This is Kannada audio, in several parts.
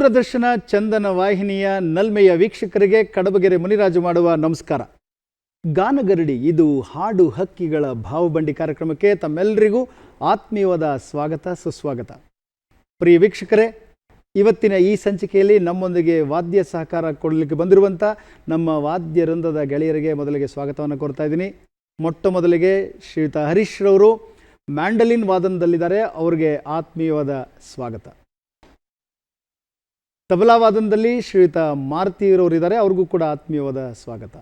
ದೂರದರ್ಶನ ಚಂದನ ವಾಹಿನಿಯ ನಲ್ಮೆಯ ವೀಕ್ಷಕರಿಗೆ ಕಡಬಗೆರೆ ಮುನಿರಾಜು ಮಾಡುವ ನಮಸ್ಕಾರ. ಗಾನಗರಡಿ ಇದು ಹಾಡು ಹಕ್ಕಿಗಳ ಭಾವಬಂಡಿ ಕಾರ್ಯಕ್ರಮಕ್ಕೆ ತಮ್ಮೆಲ್ಲರಿಗೂ ಆತ್ಮೀಯವಾದ ಸ್ವಾಗತ ಸುಸ್ವಾಗತ. ಪ್ರಿಯ ವೀಕ್ಷಕರೇ, ಇವತ್ತಿನ ಈ ಸಂಚಿಕೆಯಲ್ಲಿ ನಮ್ಮೊಂದಿಗೆ ವಾದ್ಯ ಸಹಕಾರ ಕೊಡಲಿಕ್ಕೆ ಬಂದಿರುವಂಥ ನಮ್ಮ ವಾದ್ಯ ವೃಂದದ ಗೆಳೆಯರಿಗೆ ಮೊದಲಿಗೆ ಸ್ವಾಗತವನ್ನು ಕೋರ್ತಾ ಇದ್ದೀನಿ. ಮೊಟ್ಟ ಮೊದಲಿಗೆ ಶ್ರೀಯುತ ಹರೀಶ್ ರವರು ಮ್ಯಾಂಡಲಿನ್ ವಾದನದಲ್ಲಿದ್ದಾರೆ, ಅವರಿಗೆ ಆತ್ಮೀಯವಾದ ಸ್ವಾಗತ. ತಬಲಾ ವಾದನದಲ್ಲಿ ಶ್ರೀಯುತ ಮಾರುತಿಯವರಿದ್ದಾರೆ, ಅವ್ರಿಗೂ ಕೂಡ ಆತ್ಮೀಯವಾದ ಸ್ವಾಗತ.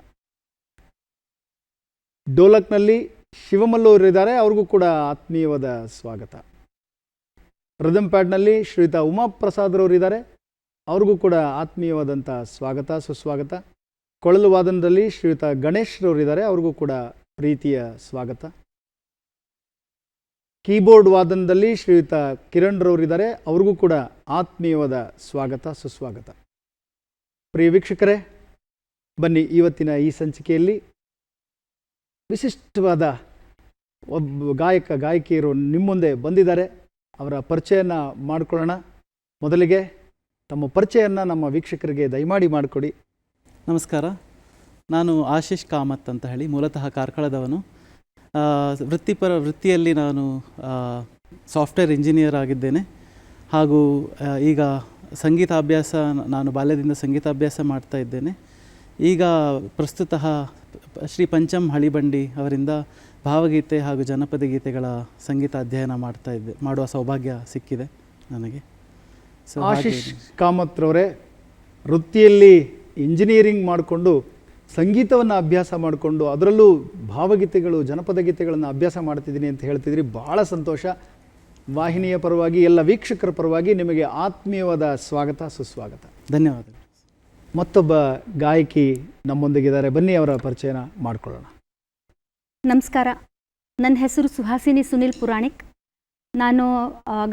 ಡೋಲಕ್ನಲ್ಲಿ ಶಿವಮಲ್ಲವರಿದ್ದಾರೆ, ಅವ್ರಿಗೂ ಕೂಡ ಆತ್ಮೀಯವಾದ ಸ್ವಾಗತ. ರಿದಮ್ ಪ್ಯಾಡ್ನಲ್ಲಿ ಶ್ರೀಯುತ ಉಮಾಪ್ರಸಾದ್ರವರಿದ್ದಾರೆ, ಅವ್ರಿಗೂ ಕೂಡ ಆತ್ಮೀಯವಾದಂಥ ಸ್ವಾಗತ ಸುಸ್ವಾಗತ. ಕೊಳಲು ವಾದನದಲ್ಲಿ ಶ್ರೀಯುತ ಗಣೇಶ್ರವರಿದ್ದಾರೆ, ಅವ್ರಿಗೂ ಕೂಡ ಪ್ರೀತಿಯ ಸ್ವಾಗತ. ಕೀಬೋರ್ಡ್ ವಾದನದಲ್ಲಿ ಶ್ರೀಯುತ ಕಿರಣ್ ರವರಿದ್ದಾರೆ, ಅವ್ರಿಗೂ ಕೂಡ ಆತ್ಮೀಯವಾದ ಸ್ವಾಗತ ಸುಸ್ವಾಗತ. ಪ್ರಿಯ ವೀಕ್ಷಕರೇ, ಬನ್ನಿ ಇವತ್ತಿನ ಈ ಸಂಚಿಕೆಯಲ್ಲಿ ವಿಶಿಷ್ಟವಾದ ಒಬ್ಬ ಗಾಯಕಿಯರು ನಿಮ್ಮ ಮುಂದೆ ಬಂದಿದ್ದಾರೆ. ಅವರ ಪರಿಚಯನ ಮಾಡಿಕೊಳ್ಳೋಣ. ಮೊದಲಿಗೆ ತಮ್ಮ ಪರಿಚಯನ ನಮ್ಮ ವೀಕ್ಷಕರಿಗೆ ದಯಮಾಡಿ ಮಾಡಿಕೊಡಿ. ನಮಸ್ಕಾರ, ನಾನು ಆಶೀಶ್ ಕಾಮತ್ ಅಂತ ಹೇಳಿ, ಮೂಲತಃ ಕಾರ್ಕಳದವನು. ವೃತ್ತಿಯಲ್ಲಿ ನಾನು ಸಾಫ್ಟ್ವೇರ್ ಇಂಜಿನಿಯರ್ ಆಗಿದ್ದೇನೆ. ಹಾಗೂ ಈಗ ಸಂಗೀತಾಭ್ಯಾಸ, ನಾನು ಬಾಲ್ಯದಿಂದ ಸಂಗೀತಾಭ್ಯಾಸ ಮಾಡ್ತಾ ಇದ್ದೇನೆ. ಈಗ ಪ್ರಸ್ತುತ ಶ್ರೀ ಪಂಚಮ್ ಹಳಿಬಂಡಿ ಅವರಿಂದ ಭಾವಗೀತೆ ಹಾಗೂ ಜನಪದ ಗೀತೆಗಳ ಸಂಗೀತ ಅಧ್ಯಯನ ಮಾಡುವ ಸೌಭಾಗ್ಯ ಸಿಕ್ಕಿದೆ ನನಗೆ. ಆಶೀಶ್ ಕಾಮತ್ ರವರೇ, ವೃತ್ತಿಯಲ್ಲಿ ಇಂಜಿನಿಯರಿಂಗ್ ಮಾಡಿಕೊಂಡು ಸಂಗೀತವನ್ನು ಅಭ್ಯಾಸ ಮಾಡಿಕೊಂಡು ಅದರಲ್ಲೂ ಭಾವಗೀತೆಗಳು ಜನಪದ ಗೀತೆಗಳನ್ನು ಅಭ್ಯಾಸ ಮಾಡ್ತಿದ್ದೀನಿ ಅಂತ ಹೇಳ್ತಿದ್ರಿ. ಭಾಳ ಸಂತೋಷ. ವಾಹಿನಿಯ ಪರವಾಗಿ ಎಲ್ಲ ವೀಕ್ಷಕರ ಪರವಾಗಿ ನಿಮಗೆ ಆತ್ಮೀಯವಾದ ಸ್ವಾಗತ ಸುಸ್ವಾಗತ. ಧನ್ಯವಾದಗಳು. ಮತ್ತೊಬ್ಬ ಗಾಯಕಿ ನಮ್ಮೊಂದಿಗಿದ್ದಾರೆ, ಬನ್ನಿ ಅವರ ಪರಿಚಯನ ಮಾಡಿಕೊಳ್ಳೋಣ. ನಮಸ್ಕಾರ, ನನ್ನ ಹೆಸರು ಸುಹಾಸಿನಿ ಸುನಿಲ್ ಪುರಾಣಿಕ್. ನಾನು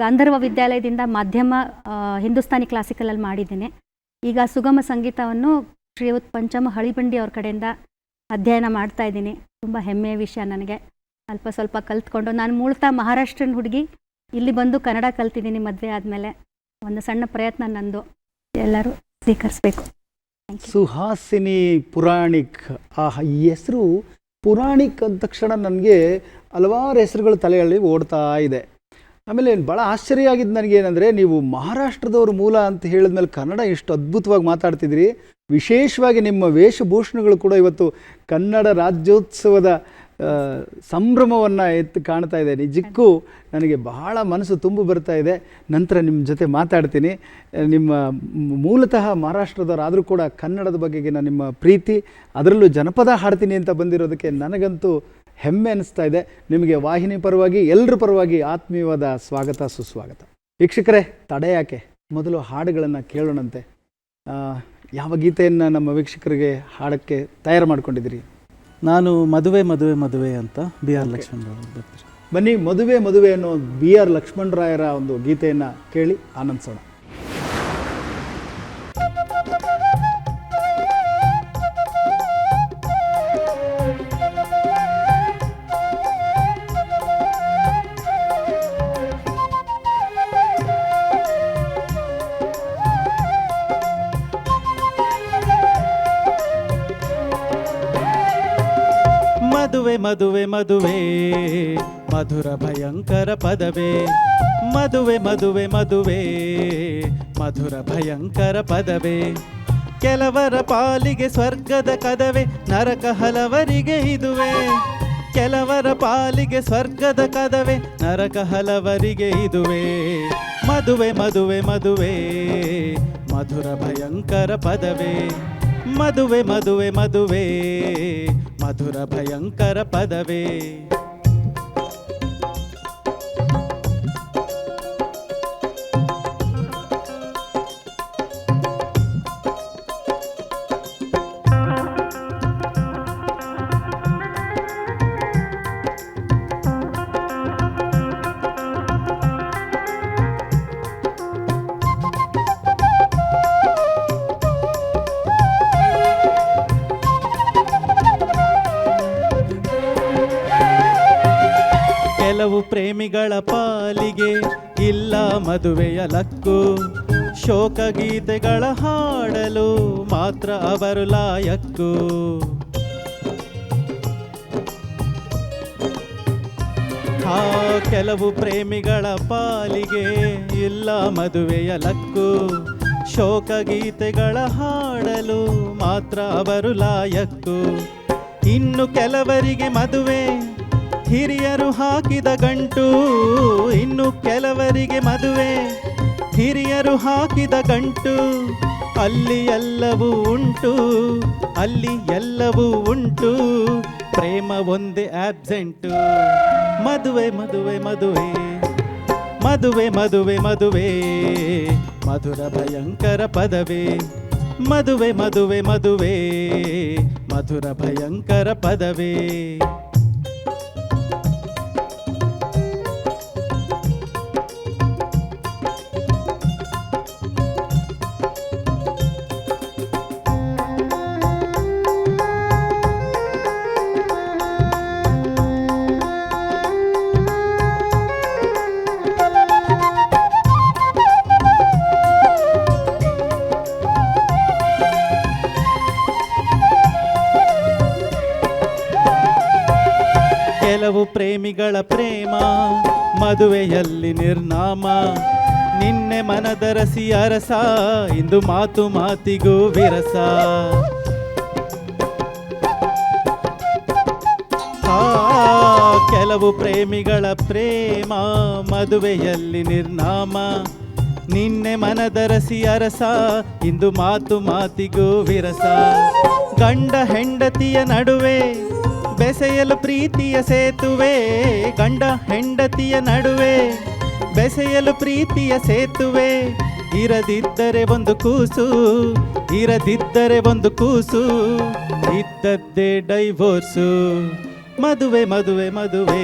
ಗಾಂಧರ್ವ ವಿದ್ಯಾಲಯದಿಂದ ಮಾಧ್ಯಮ ಹಿಂದೂಸ್ತಾನಿ ಕ್ಲಾಸಿಕಲಲ್ಲಿ ಮಾಡಿದ್ದೇನೆ. ಈಗ ಸುಗಮ ಸಂಗೀತವನ್ನು ಶ್ರೀಯುತ್ ಪಂಚಮ ಹಳಿಬಂಡಿ ಅವ್ರ ಕಡೆಯಿಂದ ಅಧ್ಯಯನ ಮಾಡ್ತಾ ಇದ್ದೀನಿ. ತುಂಬ ಹೆಮ್ಮೆಯ ವಿಷಯ ನನಗೆ. ಅಲ್ಪ ಸ್ವಲ್ಪ ಕಲ್ತ್ಕೊಂಡು, ನಾನು ಮೂಲತಃ ಮಹಾರಾಷ್ಟ್ರನ ಹುಡುಗಿ, ಇಲ್ಲಿ ಬಂದು ಕನ್ನಡ ಕಲ್ತಿದ್ದೀನಿ ಮದುವೆ ಆದಮೇಲೆ. ಒಂದು ಸಣ್ಣ ಪ್ರಯತ್ನ ನಂದು, ಎಲ್ಲರೂ ಸ್ವೀಕರಿಸಬೇಕು. ಸುಹಾಸಿನಿ ಪುರಾಣಿಕ್, ಈ ಹೆಸರು ಪುರಾಣಿಕ್ ಅಂದ ತಕ್ಷಣ ನನಗೆ ಹಲವಾರು ಹೆಸರುಗಳು ತಲೆಯಲ್ಲಿ ಓಡ್ತಾ ಇದೆ. ಆಮೇಲೆ ಭಾಳ ಆಶ್ಚರ್ಯ ಆಗಿದ್ದು ನನಗೇನೆಂದರೆ, ನೀವು ಮಹಾರಾಷ್ಟ್ರದವ್ರ ಮೂಲ ಅಂತ ಹೇಳಿದ್ಮೇಲೆ ಕನ್ನಡ ಇಷ್ಟು ಅದ್ಭುತವಾಗಿ ಮಾತಾಡ್ತಿದ್ರಿ. ವಿಶೇಷವಾಗಿ ನಿಮ್ಮ ವೇಷಭೂಷಣಗಳು ಕೂಡ ಇವತ್ತು ಕನ್ನಡ ರಾಜ್ಯೋತ್ಸವದ ಸಂಭ್ರಮವನ್ನು ಎತ್ತು ಕಾಣ್ತಾ ಇದೆ. ನಿಜಕ್ಕೂ ನನಗೆ ಬಹಳ ಮನಸ್ಸು ತುಂಬಿ ಬರ್ತಾ ಇದೆ. ನಂತರ ನಿಮ್ಮ ಜೊತೆ ಮಾತಾಡ್ತೀನಿ. ನಿಮ್ಮ ಮೂಲತಃ ಮಹಾರಾಷ್ಟ್ರದವರಾದರೂ ಕೂಡ ಕನ್ನಡದ ಬಗೆಗಿನ ನಿಮ್ಮ ಪ್ರೀತಿ, ಅದರಲ್ಲೂ ಜನಪದ ಹಾಡ್ತೀನಿ ಅಂತ ಬಂದಿರೋದಕ್ಕೆ ನನಗಂತೂ ಹೆಮ್ಮೆ ಅನ್ನಿಸ್ತಾ ಇದೆ. ನಿಮಗೆ ವಾಹಿನಿ ಪರವಾಗಿ ಎಲ್ಲರ ಪರವಾಗಿ ಆತ್ಮೀಯವಾದ ಸ್ವಾಗತ ಸುಸ್ವಾಗತ. ವೀಕ್ಷಕರೇ, ತಡೆ ಯಾಕೆ, ಮೊದಲು ಹಾಡುಗಳನ್ನು ಕೇಳೋಣಂತೆ. ಯಾವ ಗೀತೆಯನ್ನು ನಮ್ಮ ವೀಕ್ಷಕರಿಗೆ ಹಾಡೋಕ್ಕೆ ತಯಾರು ಮಾಡ್ಕೊಂಡಿದ್ದೀರಿ? ನಾನು ಮದುವೆ ಮದುವೆ ಮದುವೆ ಅಂತ BR ಲಕ್ಷ್ಮಣರಾವ್. ಬನ್ನಿ, ಮದುವೆ ಮದುವೆ ಅನ್ನೋ BR ಲಕ್ಷ್ಮಣರಾಯರ ಒಂದು ಗೀತೆಯನ್ನು ಕೇಳಿ ಆನಂದಿಸೋಣ. ಮದುವೆ ಮದುವೆ ಮದುವೆ ಮಧುರ ಭಯಂಕರ ಪದವೇ, ಮದುವೆ ಮದುವೆ ಮದುವೆ ಮಧುರ ಭಯಂಕರ ಪದವೇ. ಕೆಲವರ ಪಾಲಿಗೆ ಸ್ವರ್ಗದ ಕದವೇ, ನರಕ ಹಲವರಿಗೆ ಇದುವೆ. ಕೆಲವರ ಪಾಲಿಗೆ ಸ್ವರ್ಗದ ಕದವೇ, ನರಕ ಹಲವರಿಗೆ ಇದುವೆ. ಮದುವೆ ಮದುವೆ ಮದುವೆ ಮಧುರ ಭಯಂಕರ ಪದವೇ, ಮದುವೆ ಮದುವೆ ಮದುವೆ ಮಧುರ ಭಯಂಕರ ಪದವೇ. ಕೆಲವು ಪ್ರೇಮಿಗಳ ಪಾಲಿಗೆ ಇಲ್ಲ ಮದುವೆಯ ಲಕ್ಕು, ಶೋಕಗೀತೆಗಳ ಹಾಡಲು ಮಾತ್ರ ಅವರು ಲಾಯಕ್ಕು. ಕೆಲವು ಪ್ರೇಮಿಗಳ ಪಾಲಿಗೆ ಇಲ್ಲ ಮದುವೆಯ ಲಕ್ಕು. ಶೋಕಗೀತೆಗಳ ಹಾಡಲು ಮಾತ್ರ ಅವರು ಲಾಯಕ್ಕು. ಇನ್ನು ಕೆಲವರಿಗೆ ಮದುವೆ ಹಿರಿಯರು ಹಾಕಿದ ಗಂಟು. ಇನ್ನು ಕೆಲವರಿಗೆ ಮದುವೆ ಹಿರಿಯರು ಹಾಕಿದ ಗಂಟು. ಅಲ್ಲಿ ಎಲ್ಲವೂ ಉಂಟು, ಅಲ್ಲಿ ಎಲ್ಲವೂ ಉಂಟು, ಪ್ರೇಮ ಒಂದೇ ಆಬ್ಸೆಂಟು. ಮದುವೆ ಮದುವೆ ಮದುವೆ ಮದುವೆ ಮದುವೆ ಮದುವೆ ಮಧುರ ಭಯಂಕರ ಪದವೇ. ಮದುವೆ ಮದುವೆ ಮದುವೆ ಮಧುರ ಭಯಂಕರ ಪದವೇ. ಕೆಲವು ಪ್ರೇಮಿಗಳ ಪ್ರೇಮ ಮದುವೆಯಲ್ಲಿ ನಿರ್ನಾಮ. ನಿನ್ನೆ ಮನದರಸಿ ಅರಸ, ಇಂದು ಮಾತು ಮಾತಿಗೂ ವಿರಸ. ಕೆಲವು ಪ್ರೇಮಿಗಳ ಪ್ರೇಮ ಮದುವೆಯಲ್ಲಿ ನಿರ್ನಾಮ. ನಿನ್ನೆ ಮನದರಸಿ ಅರಸ, ಇಂದು ಮಾತು ಮಾತಿಗೂ ವಿರಸ. ಗಂಡ ಹೆಂಡತಿಯ ನಡುವೆ ಬೆಸೆಯಲು ಪ್ರೀತಿಯ ಸೇತುವೆ. ಗಂಡ ಹೆಂಡತಿಯ ನಡುವೆ ಬೆಸೆಯಲು ಪ್ರೀತಿಯ ಸೇತುವೆ. ಇರದಿದ್ದರೆ ಒಂದು ಕೂಸು, ಇರದಿದ್ದರೆ ಒಂದು ಕೂಸು, ಇದ್ದದ್ದೇ ಡೈವೋರ್ಸು. ಮದುವೆ ಮದುವೆ ಮದುವೆ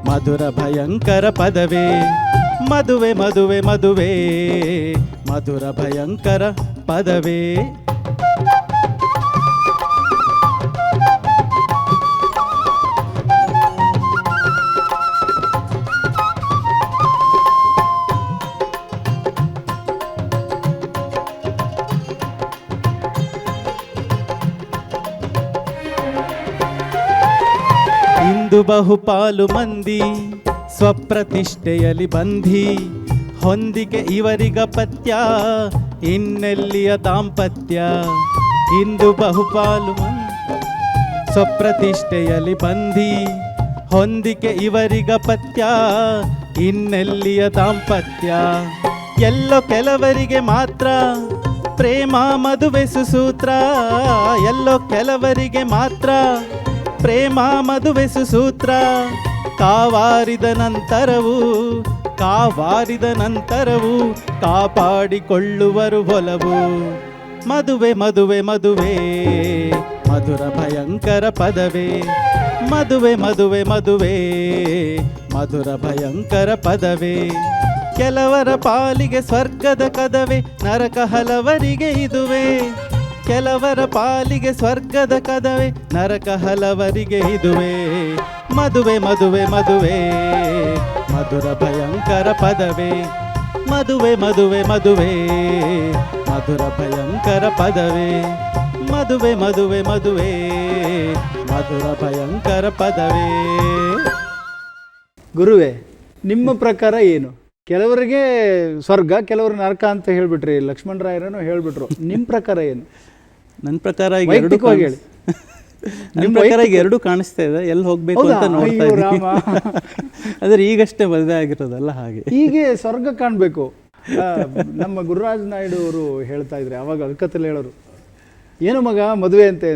ಮಧುರ ಭಯಂಕರ ಪದವೇ. ಮದುವೆ ಮದುವೆ ಮದುವೆ ಮಧುರ ಭಯಂಕರ ಪದವೇ. ಇಂದು ಬಹುಪಾಲು ಮಂದಿ ಸ್ವಪ್ರತಿಷ್ಠೆಯಲ್ಲಿ ಬಂಧಿ. ಹೊಂದಿಕೆ ಇವರಿಗ ಪತ್ಯ, ಇನ್ನೆಲ್ಲಿಯ ದಾಂಪತ್ಯ. ಇಂದು ಬಹುಪಾಲು ಮಂದಿ ಸ್ವಪ್ರತಿಷ್ಠೆಯಲ್ಲಿ ಬಂಧಿ. ಹೊಂದಿಕೆ ಇವರಿಗ ಪತ್ಯ, ಇನ್ನೆಲ್ಲಿಯ ದಾಂಪತ್ಯ. ಎಲ್ಲೋ ಕೆಲವರಿಗೆ ಮಾತ್ರ ಪ್ರೇಮ ಮದುವೆ ಸುಸೂತ್ರ. ಎಲ್ಲೋ ಕೆಲವರಿಗೆ ಮಾತ್ರ ಪ್ರೇಮ ಮದುವೆ ಸುಸೂತ್ರ. ಕಾವಾರಿದ ನಂತರವೂ ಕಾಪಾಡಿಕೊಳ್ಳುವರು ಒಲವು. ಮದುವೆ ಮದುವೆ ಮದುವೆ ಮಧುರ ಭಯಂಕರ ಪದವೇ. ಮದುವೆ ಮದುವೆ ಮದುವೆ ಮಧುರ ಭಯಂಕರ ಪದವೇ. ಕೆಲವರ ಪಾಲಿಗೆ ಸ್ವರ್ಗದ ಕದವೇ, ನರಕ ಹಲವರಿಗೆ ಇದುವೇ. ಕೆಲವರ ಪಾಲಿಗೆ ಸ್ವರ್ಗದ ಕದವೇ, ನರಕ ಹಲವರಿಗೆ ಇದುವೇ. ಮದುವೆ ಮದುವೆ ಮದುವೆ ಮಧುರ ಭಯಂಕರ ಪದವೇ. ಮದುವೆ ಮದುವೆ ಮದುವೆ ಮಧುರ ಭಯಂಕರ ಪದವೇ. ಮದುವೆ ಮದುವೆ ಮದುವೆ ಮಧುರ ಭಯಂಕರ ಪದವೇ. ಗುರುವೇ, ನಿಮ್ಮ ಪ್ರಕಾರ ಏನು? ಕೆಲವರಿಗೆ ಸ್ವರ್ಗ, ಕೆಲವರು ನರಕ ಅಂತ ಹೇಳ್ಬಿಟ್ರಿ, ಲಕ್ಷ್ಮಣರಾಯರನ್ನು ಹೇಳ್ಬಿಟ್ರು. ನಿಮ್ಮ ಪ್ರಕಾರ ಏನು? ನನ್ನ ಪ್ರಕಾರ ಈಗ ವೈಯಕ್ತಿಕವಾಗಿ ಹೇಳಿ. ನಿಮ್ಮ ಪ್ರಕಾರ ಈಗ ಎರಡು ಕಾಣಿಸ್ತಾ ಇದೆ, ಎಲ್ಲಿ ಹೋಗ್ಬೇಕು ಅಂತ ನೋಡ್ತಾ ಇದ್ದೀನಿ. ಆದ್ರೆ ಈಗಷ್ಟೇ ಮದುವೆ ಆಗಿರೋದಲ್ಲ, ಹಾಗೆ ಹೀಗೆ ಸ್ವರ್ಗ ಕಾಣಬೇಕು. ನಮ್ಮ ಗುರುರಾಜ್ ನಾಯ್ಡು ಅವರು ಹೇಳ್ತಾ ಇದ್ರೆ, ಅವಾಗ ಅಲ್ಕತ್ತಲ್ಲಿ ಹೇಳೋರು, ಏನು ಮಗ ಮದುವೆ ಅಂತೆ.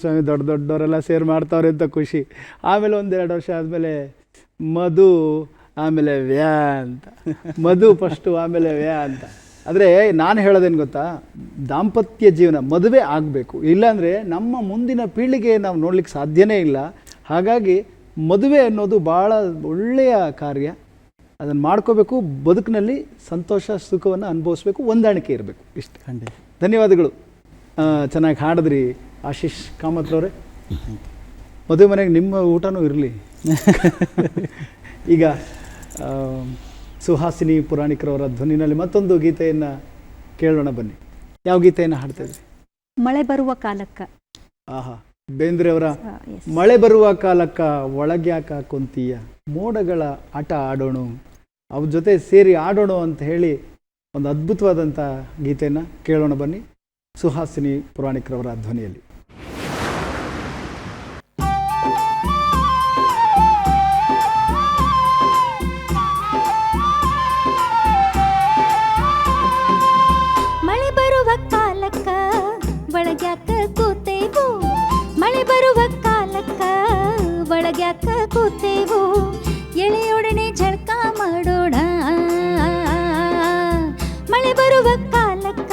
ಸ್ವಾಮಿ, ದೊಡ್ಡ ದೊಡ್ಡವರೆಲ್ಲ ಸೇರ್ ಮಾಡ್ತಾವ್ರೆ ಅಂತ ಖುಷಿ. ಆಮೇಲೆ 1-2 ವರ್ಷ ಆದಮೇಲೆ ಮಧು, ಆಮೇಲೆ ವ್ಯಾ ಅಂತ. ಮಧು ಫಸ್ಟು, ಆಮೇಲೆ ವ್ಯಾ ಅಂತ. ಆದರೆ ನಾನು ಹೇಳೋದೇನು ಗೊತ್ತಾ, ದಾಂಪತ್ಯ ಜೀವನ ಮದುವೆ ಆಗಬೇಕು, ಇಲ್ಲಾಂದರೆ ನಮ್ಮ ಮುಂದಿನ ಪೀಳಿಗೆ ನಾವು ನೋಡ್ಲಿಕ್ಕೆ ಸಾಧ್ಯನೇ ಇಲ್ಲ. ಹಾಗಾಗಿ ಮದುವೆ ಅನ್ನೋದು ಭಾಳ ಒಳ್ಳೆಯ ಕಾರ್ಯ. ಅದನ್ನು ಮಾಡ್ಕೋಬೇಕು, ಬದುಕಿನಲ್ಲಿ ಸಂತೋಷ ಸುಖವನ್ನು ಅನುಭವಿಸ್ಬೇಕು, ಹೊಂದಾಣಿಕೆ ಇರಬೇಕು, ಇಷ್ಟು. ಖಂಡಿತ. ಧನ್ಯವಾದಗಳು. ಚೆನ್ನಾಗಿ ಹಾಡಿದ್ರಿ ಆಶೀಶ್ ಕಾಮತ್ರವ್ರೆ. ಮದುವೆ ಮನೆಗೆ ನಿಮ್ಮ ಊಟನೂ ಇರಲಿ. ಈಗ ಸುಹಾಸಿನಿ ಪುರಾಣಿಕರವರ ಧ್ವನಿನಲ್ಲಿ ಮತ್ತೊಂದು ಗೀತೆಯನ್ನು ಕೇಳೋಣ ಬನ್ನಿ. ಯಾವ ಗೀತೆಯನ್ನು ಹಾಡ್ತಾಯಿದ್ರಿ? ಮಳೆ ಬರುವ ಕಾಲಕ್ಕ. ಆಹಾ, ಬೇಂದ್ರೆಯವರ ಎಸ್. ಮಳೆ ಬರುವ ಕಾಲಕ್ಕ ಒಳಗ್ಯಾಕ ಕುಂತೀಯ, ಮೋಡಗಳ ಆಟ ಆಡೋಣ, ಅವ್ರ ಜೊತೆ ಸೇರಿ ಆಡೋಣ ಅಂತ ಹೇಳಿ ಒಂದು ಅದ್ಭುತವಾದಂಥ ಗೀತೆಯನ್ನು ಕೇಳೋಣ ಬನ್ನಿ, ಸುಹಾಸಿನಿ ಪುರಾಣಿಕರವರ ಧ್ವನಿಯಲ್ಲಿ. ಮಳೆ ಬರುವ ಕಾಲಕ್ಕ ಒಳಗ್ಯಾಕ ಕೂತೇವು, ಮಳೆ ಬರುವ ಕಾಲಕ್ಕ ಒಳಗ್ಯಾಕ ಕೂತೇವು, ಎಳೆಯೊಡನೆ ಝಳಕ ಮಾಡೋಣ. ಮಳೆ ಬರುವ ಕಾಲಕ್ಕ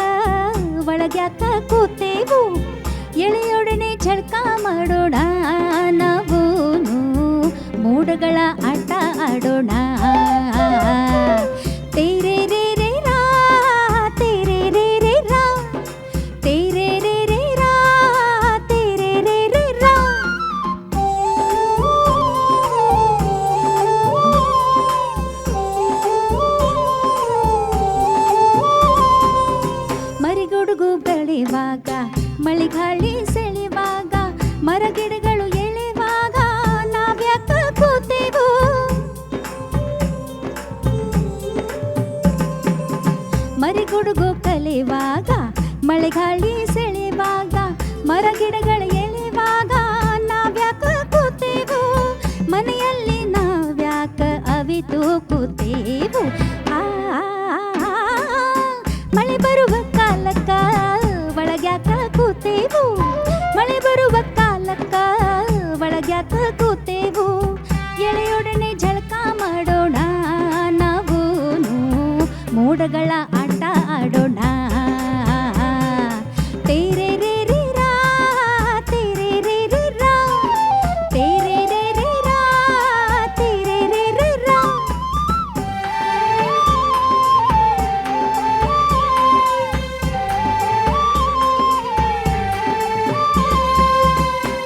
ಒಳಗ್ಯಾಕ ಕೂತೇವು, ಎಳೆಯೊಡನೆ ಝಳಕ ಮಾಡೋಣ. ನಾವೂನು ಮೋಡಗಳ ಆಟ ಆಡೋಣ. ತೇರೆ ರೇ ರೇ ರಾ, ತೇರೆ ರೇ ರೇ ರಾ, ತೇರೆ ರೇ ರೇ ರಾ, ತೇರೆ ರೇ ರೇ ರಾ. ಮರಿಗುಡುಗು ಬೆಳೆಯುವಾಗ, ಮಳೆಗಾಳಿ ಸೆಳೆವಾಗ, ಮರಗಿಡಗಳು ಎಳೆವಾಗ, ನಾವ್ಯಾಕ ಕೂತೇವು. ಮರಿಗುಡುಗು ಕಲೆಯುವಾಗ, ಮಳೆಗಾಳಿ ಸೆಳೆವಾಗ, ಮರಗಿಡಗಳು ಎಳೆವಾಗ, ನಾವ್ಯಾಕ ಕೂತೇವು. ಮನೆಯಲ್ಲಿ ನಾವ್ಯಾಕ ಅವಿತು ಕೂತೇವು. ಮಳೆ ಬರುವ ಕಾಲಕ್ಕ ಒಳಗ್ಯಾಕ ಕೂತೇವು, ಮಳೆ ಬರುವ ಕಾಲಕ್ಕ ಒಳಗ್ಯಾಕ ಕೂತೇವು, ಎಳೆಯೊಡನೆ ಝಳಕ ಮಾಡೋಣ. ನಾವೂನು ಮೋಡಗಳ ಆಟ ಆಡೋಣ. ತೇರೆ ರೇ ರೇ ರಾ, ತೇರೆ ರೇ ರೇ ರಾ, ತೇರೆ ರೇ ರೇ ರಾ, ತೇರೆ ರೇ ರೇ ರಾ.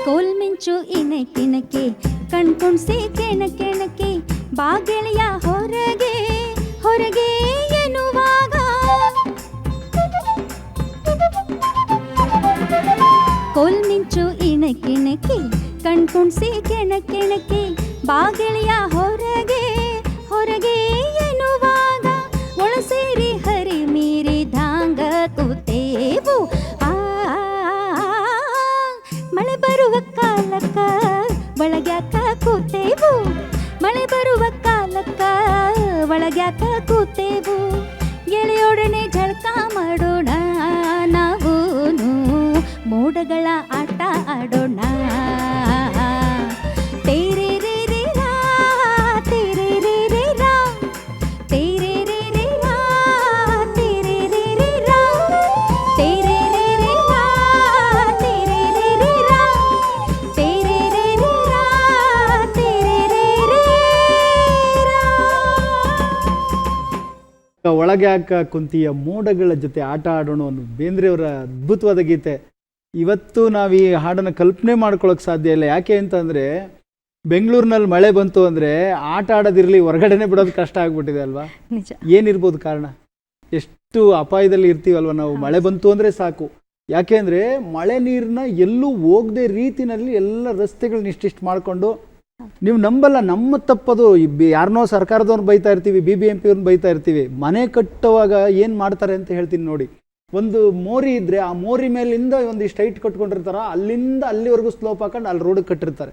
ಕೋಲ್ಮಿಂಚು ಇಣಕಿಣಕಿ, ಕಣ್ಕುಣ್ಸಿ ಕೆಣಕೆಣಕಿ, ಬಾಗಿಲಿಯ ಹೊರಗೆ ಹೊರಗೆ ಎನ್ನುವಾಗ, ಕೋಲ್ಮಿಂಚು ಇಣಕಿಣಕಿ, ಕಣ್ಕುಣ್ಸಿ ಕೆಣಕೆಣಕಿ, ಬಾಗಿಲಿಯ ಹೊರಗೆ ಹೊರಗೆ ಎನ್ನುವಾಗ, ಒಳಸೇರಿ ಹರಿ ಮೀರಿ ಧಾಂಗ ಕೂತೇವು. ಮಳೆ ಬರುವ ಕಾಲಕ್ಕ ಒಳಗ್ಯಾಕ ಕೂತೇವು, ಮಳೆ ಬರುವ ಕಾಲಕ್ಕ ಒಳಗ್ಯಾಕ ಕೂತೇವು, ಎಳೆಯೊಡನೆ ಝಳಕ ಮಾಡೋಣ. ನಾವೂನು ಮೋಡಗಳ ಆಟ ಆಡೋಣ. ತೇರೆ ರೇ ರೇ ರಾ, ತೇರೆ ರೇ ರೇ ರಾ, ತೇರೆ ರೇ ರೇ ರಾ, ತೇರೆ ರೇ ರೇ ರಾ, ತೇರೆ ರೇ ರೇ ರಾ, ತೇರೆ ರೇ ರೇ ರಾ, ತೇರೆ ರೇ ರೇ ರಾ, ತೇರೆ ರೇ ರೇ ರಾ. ಒಳಗೆ ಹಾಕ ಕುಂತಿಯ ಮೋಡಗಳ ಜೊತೆ ಆಟ ಆಡೋಣ ಅನ್ನೋ ಬೇಂದ್ರೆಯವರ ಅದ್ಭುತವಾದ ಗೀತೆ. ಇವತ್ತು ನಾವು ಈ ಹಾಡನ್ನು ಕಲ್ಪನೆ ಮಾಡ್ಕೊಳ್ಳೋಕೆ ಸಾಧ್ಯ ಇಲ್ಲ. ಯಾಕೆ ಅಂತಂದರೆ ಬೆಂಗಳೂರಿನಲ್ಲಿ ಮಳೆ ಬಂತು ಅಂದರೆ ಆಟ ಆಡೋದಿರಲಿ, ಹೊರಗಡೆನೆ ಬಿಡೋದು ಕಷ್ಟ ಆಗ್ಬಿಟ್ಟಿದೆ ಅಲ್ವಾ? ನಿಜ. ಏನಿರ್ಬೋದು ಕಾರಣ? ಎಷ್ಟು ಅಪಾಯದಲ್ಲಿ ಇರ್ತೀವಲ್ವ ನಾವು. ಮಳೆ ಬಂತು ಅಂದರೆ ಸಾಕು. ಯಾಕೆ ಅಂದರೆ ಮಳೆ ನೀರನ್ನ ಎಲ್ಲೂ ಹೋಗದೆ ರೀತಿನಲ್ಲಿ ಎಲ್ಲ ರಸ್ತೆಗಳನ್ನ ಇಷ್ಟಿಷ್ಟು ಮಾಡಿಕೊಂಡು, ನೀವು ನಂಬಲ್ಲ, ನಮ್ಮ ತಪ್ಪದು. ಯಾರನ್ನೋ ಸರ್ಕಾರದವ್ರನ್ನ ಬೈತಾ ಇರ್ತೀವಿ, BBMP ಅವ್ರನ್ನ ಬೈತಾ ಇರ್ತೀವಿ. ಮನೆ ಕಟ್ಟುವಾಗ ಏನು ಮಾಡ್ತಾರೆ ಅಂತ ಹೇಳ್ತೀನಿ ನೋಡಿ. ಒಂದು ಮೋರಿ ಇದ್ದರೆ ಆ ಮೋರಿ ಮೇಲಿಂದ ಒಂದಿಷ್ಟು ಹೈಟ್ ಕಟ್ಕೊಂಡಿರ್ತಾರ, ಅಲ್ಲಿಂದ ಅಲ್ಲಿವರೆಗೂ ಸ್ಲೋಪ್ ಹಾಕೊಂಡು ಅಲ್ಲಿ ರೋಡಿಗೆ ಕಟ್ಟಿರ್ತಾರೆ.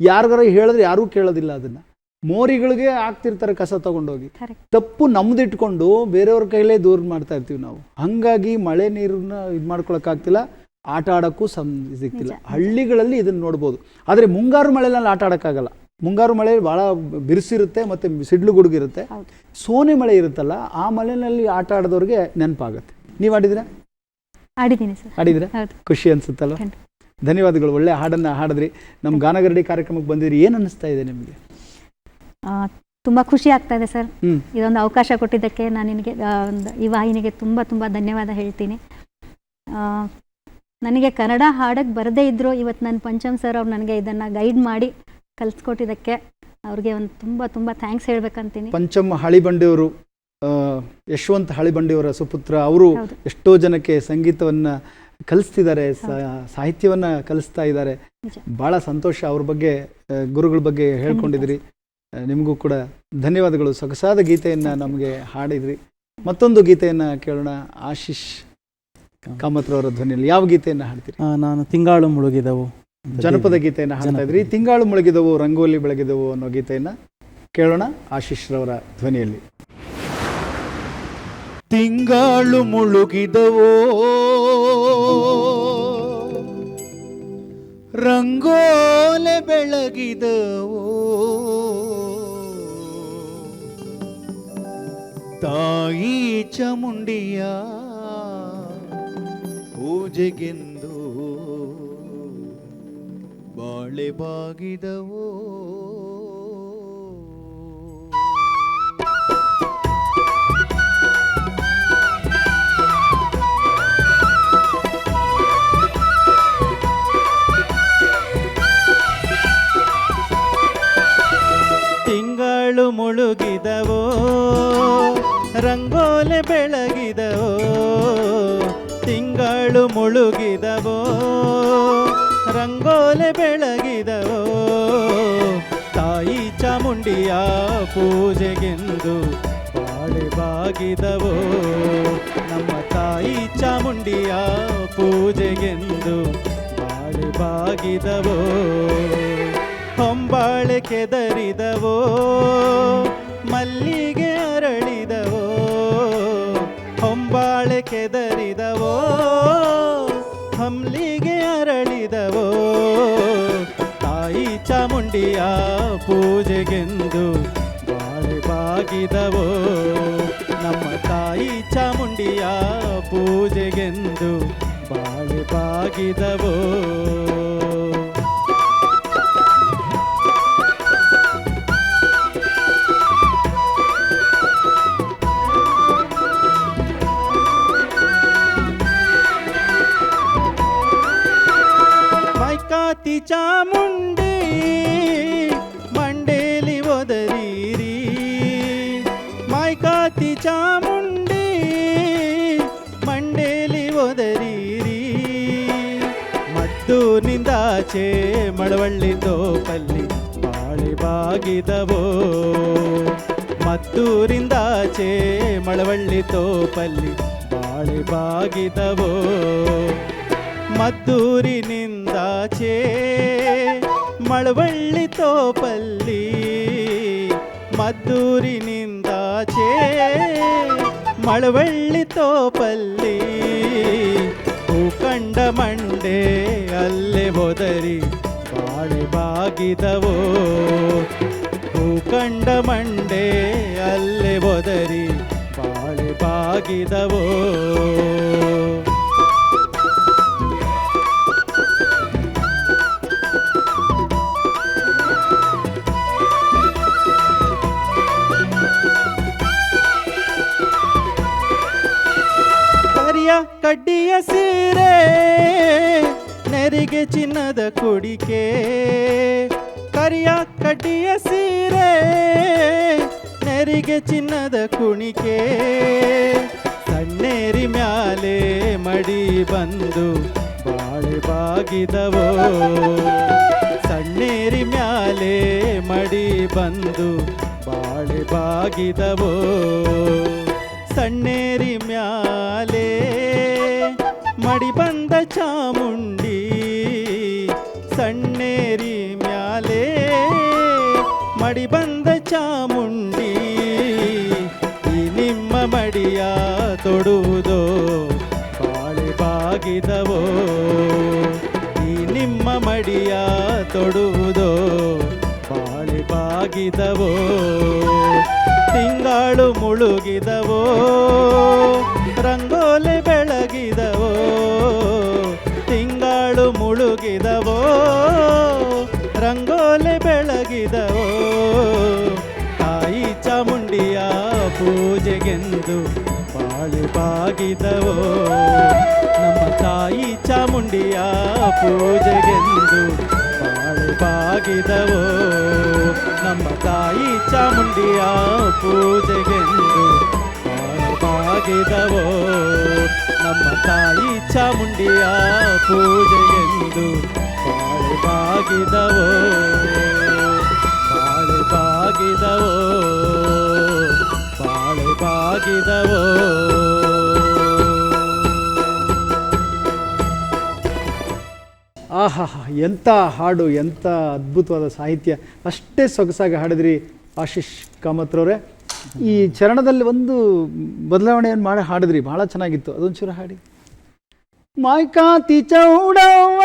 ಯಾರಿಗಾರ ಹೇಳಿದ್ರೆ ಯಾರೂ ಕೇಳೋದಿಲ್ಲ ಅದನ್ನು. ಮೋರಿಗಳಿಗೆ ಹಾಕ್ತಿರ್ತಾರೆ ಕಸ ತಗೊಂಡೋಗಿ. ತಪ್ಪು ನಮ್ದಿಟ್ಕೊಂಡು ಬೇರೆಯವ್ರ ಕೈಲೇ ದೂರ ಮಾಡ್ತಾ ಇರ್ತೀವಿ ನಾವು. ಹಾಗಾಗಿ ಮಳೆ ನೀರನ್ನ ಇದು ಮಾಡ್ಕೊಳಕ್ಕಾಗ್ತಿಲ್ಲ, ಆಟ ಆಡೋಕ್ಕೂ ಸಿಗ್ತಿಲ್ಲ. ಹಳ್ಳಿಗಳಲ್ಲಿ ಇದನ್ನು ನೋಡ್ಬೋದು. ಆದರೆ ಮುಂಗಾರು ಮಳೆನಲ್ಲಿ ಆಟ ಆಡೋಕ್ಕಾಗಲ್ಲ. ಮುಂಗಾರು ಮಳೆ ಭಾಳ ಬಿರುಸಿರುತ್ತೆ ಮತ್ತು ಸಿಡ್ಲು ಗುಡುಗಿರುತ್ತೆ. ಸೋನೆ ಮಳೆ ಇರುತ್ತಲ್ಲ, ಆ ಮಳೆಯಲ್ಲಿ ಆಟ ಆಡೋದವ್ರಿಗೆ ನೆನಪಾಗುತ್ತೆ. ನೀವು ಆಡಿದ್ದೀರಾ? ಆಡಿದ್ದೀನಿ ಸರ್. ಆಡಿದ್ದೀರಾ? ಖುಷಿ ಅನ್ಸುತ್ತಲ್ಲ. ಧನ್ಯವಾದಗಳು. ಒಳ್ಳೆ ಹಾಡನ್ನು ಹಾಡಿದ್ರಿ. ನಮ್ಮ ಗಾನಗರಡಿ ಕಾರ್ಯಕ್ರಮಕ್ಕೆ ಬಂದಿದ್ರಿ. ಏನು ಅನ್ನಿಸ್ತಾ ಇದೆ ನಿಮಗೆ? ತುಂಬ ಖುಷಿ ಆಗ್ತಾ ಇದೆ ಸರ್. ಇದೊಂದು ಅವಕಾಶ ಕೊಟ್ಟಿದ್ದಕ್ಕೆ ನಾನು ನಿನಗೆ, ಈ ವಾಹಿನಿಗೆ ತುಂಬ ತುಂಬ ಧನ್ಯವಾದ ಹೇಳ್ತೀನಿ. ನನಗೆ ಕನ್ನಡ ಹಾಡಕ್ಕೆ ಬರದೇ ಇದ್ದರೂ ಇವತ್ತು ನನ್ನ ಪಂಚಮ್ ಸರ್ ಅವ್ರು ನನಗೆ ಇದನ್ನು ಗೈಡ್ ಮಾಡಿ ಕಲಿಸ್ಕೊಟ್ಟಿದ್ದಕ್ಕೆ ಅವ್ರಿಗೆ ಒಂದು ತುಂಬ ತುಂಬ ಥ್ಯಾಂಕ್ಸ್ ಹೇಳ್ಬೇಕಂತೀನಿ. ಪಂಚಮ್ ಹಳಿಬಂಡಿಯವರು, ಯಶವಂತ್ ಹಳಿಬಂಡಿಯವರ ಸುಪುತ್ರ, ಅವರು ಹೌದು. ಎಷ್ಟೋ ಜನಕ್ಕೆ ಸಂಗೀತವನ್ನು ಕಲಿಸ್ತಿದ್ದಾರೆ, ಸಾಹಿತ್ಯವನ್ನು ಕಲಿಸ್ತಾ ಇದ್ದಾರೆ. ನಿಜ. ಭಾಳ ಸಂತೋಷ. ಅವ್ರ ಬಗ್ಗೆ, ಗುರುಗಳ ಬಗ್ಗೆ ಹೇಳ್ಕೊಂಡಿದ್ರಿ. ನಿಮಗೂ ಕೂಡ ಧನ್ಯವಾದಗಳು. ಸೊಗಸಾದ ಗೀತೆಯನ್ನು ನಮಗೆ ಹಾಡಿದ್ರಿ. ಮತ್ತೊಂದು ಗೀತೆಯನ್ನು ಕೇಳೋಣ. ಆಶೀಶ್ ಕಾಮತ್ರವರ ಧ್ವನಿಯಲ್ಲಿ ಯಾವ ಗೀತೆಯನ್ನು ಹಾಡ್ತೀರಿ? ನಾನು ತಿಂಗಾಳು ಮುಳುಗಿದವು ಜನಪದ ಗೀತೆಯನ್ನು ಹಾಡ್ತಾ ಇದ್ರಿ. ತಿಂಗಾಳು ಮುಳುಗಿದವು ರಂಗೋಲಿ ಬೆಳಗಿದವು ಅನ್ನೋ ಗೀತೆಯನ್ನು ಕೇಳೋಣ ಆಶೀಶ್ ರವರ ಧ್ವನಿಯಲ್ಲಿ. ತಿಂಗಾಳು ಮುಳುಗಿದವೋ ರಂಗೋಲೆ ಬೆಳಗಿದವೋ ತಾಯಿ ಚಾಮುಂಡಿಯ ಪೂಜೆಗೆಂದು ಬಾಳೆ ಬಾಗಿದವೋ. ತಿಂಗಳು ಮುಳುಗಿದವೋ ರಂಗೋಲೆ ಬೆಳಗಿದವೋ, ತಿಂಗಳು ಮುಳುಗಿದವೋ ರಂಗೋಲೆ ಬೆಳಗಿದವೋ, ತಾಯಿ ಚಾಮುಂಡಿಯ ಪೂಜೆಗೆಂದು ಬಾಳೆ ಬಾಗಿದವೋ, ನಮ್ಮ ತಾಯಿ ಚಾಮುಂಡಿಯ ಪೂಜೆಗೆಂದು ಬಾಳೆ ಬಾಗಿದವೋ. ಹೊಂಬಾಳೆ ಕೆದರಿದವೋ ಮಲ್ಲಿಗೆ ಅರಳಿದವೋ, ಹೊಂಬಾಳೆ ಕೆದರಿದವೋ ಮಲ್ಲಿಗೆ ಅರಳಿದವೋ, ತಾಯಿ ಚಾಮುಂಡಿಯ ಪೂಜೆಗೆಂದು ಬಾಳೆ ಬಾಗಿದವೋ, ನಮ್ಮ ತಾಯಿ ಚಾಮುಂಡಿಯ ಪೂಜೆಗೆಂದು ಬಾಳೆ ಬಾಗಿದವೋ. ಮೈಕಾತಿ ಚಾಮುಂಡಿ ಮಂಡೇಲಿ ಒದರಿರಿ, ಮೈಕಾತಿ ಚಾಮುಂಡಿ ಮಂಡೇಲಿ ಒದರಿರಿ, ಮದ್ದೂನಿಂದಾಚೆ ಮಳವಳ್ಳಿ ತೋಪಲ್ಲಿ ಬಾಳೆ ಬಾಗಿದವೋ, ಮದ್ದೂರಿಂದಾಚೆ ಮಳವಳ್ಳಿ ತೋಪಲ್ಲಿ ಬಾಳೆ ಬಾಗಿದವೋ, ಮದ್ದೂರಿನಿಂದಾಚೆ ಮಳವಳ್ಳಿ ತೋಪಲ್ಲಿ, ಮದ್ದೂರಿನಿಂದಾಚೆ ಮಳವಳ್ಳಿ ತೋಪಲ್ಲಿ, ಹೂಕಂಡ ಮಂಡೆ ಅಲ್ಲೇ ಒದರಿ ಬಾಳೆ ಬಾಗಿದವೋ, ಹೂಕಂಡ ಮಂಡೆ ಅಲ್ಲೇ ಒದರಿ ಬಾಳೆ ಬಾಗಿದವೋ. ಕಡ್ಡಿಯ ಸೀರೆ ನೆರಿಗೆ ಚಿನ್ನದ ಕುಡಿಕೆ, ಕರಿಯ ಕಡ್ಡಿಯ ಸೀರೆ ನೆರಿಗೆ ಚಿನ್ನದ ಕುಣಿಕೆ, ಸಣ್ಣೇರಿ ಮ್ಯಾಲೆ ಮಡಿ ಬಂದು ಬಾಳೆ ಬಾಗಿದವೋ, ಸಣ್ಣೇರಿ ಮ್ಯಾಲೆ ಮಡಿ ಬಂದು ಬಾಳೆ ಬಾಗಿದವೋ, ಸಣ್ಣೇರಿ ಮ್ಯಾಲೆ ಮಡಿ ಬಂದ ಚಾಮುಂಡಿ, ಸಣ್ಣೇರಿ ಮ್ಯಾಲೆ ಮಡಿ ಬಂದ ಚಾಮುಂಡಿ, ಈ ನಿಮ್ಮ ಮಡಿಯ ತೊಡುವುದೋ ಬಾಳೆ ಬಾಗಿದವೋ, ಈ ನಿಮ್ಮ ಮಡಿಯ ತೊಡುವುದೋ ಬಾಳೆ ಬಾಗಿದವೋ. ತಿಂಗಾಳು ಮುಳುಗಿದವೋ ರಂಗೋಲೆ ಬೆಳಗಿದವೋ, ತಿಂಗಾಳು ಮುಳುಗಿದವೋ ರಂಗೋಲೆ ಬೆಳಗಿದವೋ, ತಾಯಿ ಚಾಮುಂಡಿಯ ಪೂಜೆಗೆಂದು ಬಾಳೆ ಬಾಗಿದವೋ, ನಮ್ಮ ತಾಯಿ ಚಾಮುಂಡಿಯ ಪೂಜೆಗೆಂದು ಬಾಳೆ ಬಾಳೆ ಬಾಗಿದವೋ ನಮ್ಮ ತಾಯಿ ಚಾಮುಂಡಿಯ ಪೂಜೆಗೆಂದು ಬಾಳೆ ಬಾಗಿದವೋ ನಮ್ಮ ತಾಯಿ ಚಾಮುಂಡಿಯ ಪೂಜೆಗೆಂದು ಬಾಳೆ ಬಾಗಿದವೋ ಬಾಳೆ ಬಾಗಿದವೋ ಬಾಳೆ ಬಾಗಿದವೋ. ಆಹಾ, ಎಂಥ ಹಾಡು, ಎಂಥ ಅದ್ಭುತವಾದ ಸಾಹಿತ್ಯ, ಅಷ್ಟೇ ಸೊಗಸಾಗಿ ಹಾಡಿದ್ರಿ ಆಶೀಶ್ ಕಾಮತ್ರವ್ರೆ. ಈ ಚರಣದಲ್ಲಿ ಒಂದು ಬದಲಾವಣೆಯನ್ನು ಮಾಡಿ ಹಾಡಿದ್ರಿ, ಬಹಳ ಚೆನ್ನಾಗಿತ್ತು. ಅದೊಂಚೂರು ಹಾಡಿ. ಮಾಯ್ಕಾತಿ ಚೌಡವ್ವ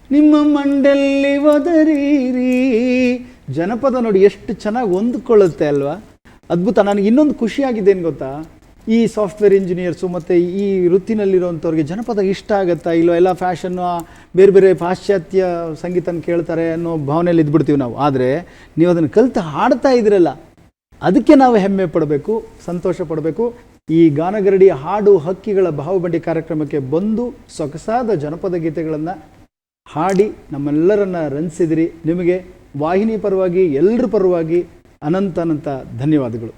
ನಿಮ್ಮ ಮಂಡೆಲ್ಲಿ ಒದರೀರಿ. ಜನಪದ ನೋಡಿ ಎಷ್ಟು ಚೆನ್ನಾಗಿ ಹೊಂದ್ಕೊಳ್ಳುತ್ತೆ ಅಲ್ವಾ, ಅದ್ಭುತ. ನನಗೆ ಇನ್ನೊಂದು ಖುಷಿಯಾಗಿದ್ದೇನು ಗೊತ್ತಾ, ಈ ಸಾಫ್ಟ್ವೇರ್ ಇಂಜಿನಿಯರ್ಸು ಮತ್ತು ಈ ವೃತ್ತಿನಲ್ಲಿರುವಂಥವ್ರಿಗೆ ಜನಪದ ಇಷ್ಟ ಆಗುತ್ತಾ ಇಲ್ಲೋ, ಎಲ್ಲ ಫ್ಯಾಷನ್ನು ಬೇರೆ ಬೇರೆ ಪಾಶ್ಚಾತ್ಯ ಸಂಗೀತನ ಕೇಳ್ತಾರೆ ಅನ್ನೋ ಭಾವನೆಯಲ್ಲಿ ಇದ್ಬಿಡ್ತೀವಿ ನಾವು. ಆದರೆ ನೀವು ಅದನ್ನು ಕಲಿತು ಹಾಡ್ತಾ ಇದ್ದೀರಲ್ಲ, ಅದಕ್ಕೆ ನಾವು ಹೆಮ್ಮೆ ಪಡಬೇಕು, ಸಂತೋಷ ಪಡಬೇಕು. ಈ ಗಾನಗರಡಿ ಹಾಡು ಹಕ್ಕಿಗಳ ಬಾಹುಬಂಡಿ ಕಾರ್ಯಕ್ರಮಕ್ಕೆ ಬಂದು ಸೊಗಸಾದ ಜನಪದ ಗೀತೆಗಳನ್ನು ಹಾಡಿ ನಮ್ಮೆಲ್ಲರನ್ನ ರಂಜಿಸಿದಿರಿ. ನಿಮಗೆ ವಾಹಿನಿ ಪರವಾಗಿ ಎಲ್ಲರ ಪರವಾಗಿ ಅನಂತ ಅನಂತ ಧನ್ಯವಾದಗಳು.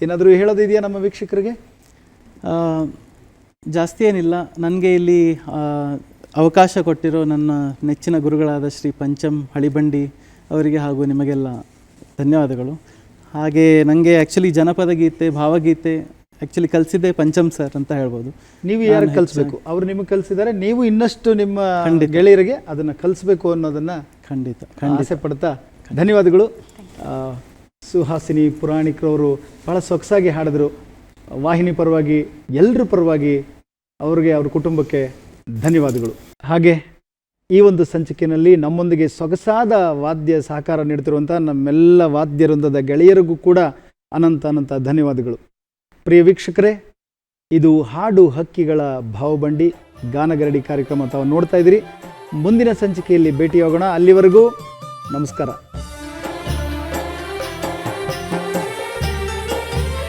ಏನಾದರೂ ಹೇಳೋದಿದೆಯಾ ನಮ್ಮ ವೀಕ್ಷಕರಿಗೆ? ಜಾಸ್ತಿ ಏನಿಲ್ಲ. ನನಗೆ ಇಲ್ಲಿ ಅವಕಾಶ ಕೊಟ್ಟಿರೋ ನನ್ನ ನೆಚ್ಚಿನ ಗುರುಗಳಾದ ಶ್ರೀ ಪಂಚಮ್ ಹಳಿಬಂಡಿ ಅವರಿಗೆ ಹಾಗೂ ನಿಮಗೆಲ್ಲ ಧನ್ಯವಾದಗಳು. ಹಾಗೆ ನನಗೆ ಆ್ಯಕ್ಚುಲಿ ಜನಪದ ಗೀತೆ, ಭಾವಗೀತೆ ಆ್ಯಕ್ಚುಲಿ ಕಲಿಸಿದ್ದೆ ಪಂಚಮ್ ಸರ್ ಅಂತ ಹೇಳ್ಬೋದು. ನೀವು ಯಾರಿಗೆ ಕಲಿಸ್ಬೇಕು, ಅವರು ನಿಮಗೆ ಕಲಿಸಿದ್ದಾರೆ, ನೀವು ಇನ್ನಷ್ಟು ನಿಮ್ಮ ಗೆಳೆಯರಿಗೆ ಅದನ್ನು ಕಲಿಸ್ಬೇಕು ಅನ್ನೋದನ್ನು ಖಂಡಿತ ಆಸೆ ಪಡ್ತಾ ಧನ್ಯವಾದಗಳು. ಸುಹಾಸಿನಿ ಪುರಾಣಿಕರವರು ಬಹಳ ಸೊಗಸಾಗಿ ಹಾಡಿದ್ರು. ವಾಹಿನಿ ಪರವಾಗಿ ಎಲ್ಲರ ಪರವಾಗಿ ಅವ್ರಿಗೆ, ಅವ್ರ ಕುಟುಂಬಕ್ಕೆ ಧನ್ಯವಾದಗಳು. ಹಾಗೆ ಈ ಒಂದು ಸಂಚಿಕೆಯಲ್ಲಿ ನಮ್ಮೊಂದಿಗೆ ಸೊಗಸಾದ ವಾದ್ಯ ಸಹಕಾರ ನೀಡ್ತಿರುವಂಥ ನಮ್ಮೆಲ್ಲ ವಾದ್ಯ ವೃಂದದ ಗೆಳೆಯರಿಗೂ ಕೂಡ ಅನಂತ ಅನಂತ ಧನ್ಯವಾದಗಳು. ಪ್ರಿಯ ವೀಕ್ಷಕರೇ, ಇದು ಹಾಡು ಹಕ್ಕಿಗಳ ಭಾವಬಂಡಿ ಗಾನಗರಡಿ ಕಾರ್ಯಕ್ರಮ ತಾವು ನೋಡ್ತಾ ಇದ್ದೀರಿ. ಮುಂದಿನ ಸಂಚಿಕೆಯಲ್ಲಿ ಭೇಟಿಯಾಗೋಣ. ಅಲ್ಲಿವರೆಗೂ ನಮಸ್ಕಾರ.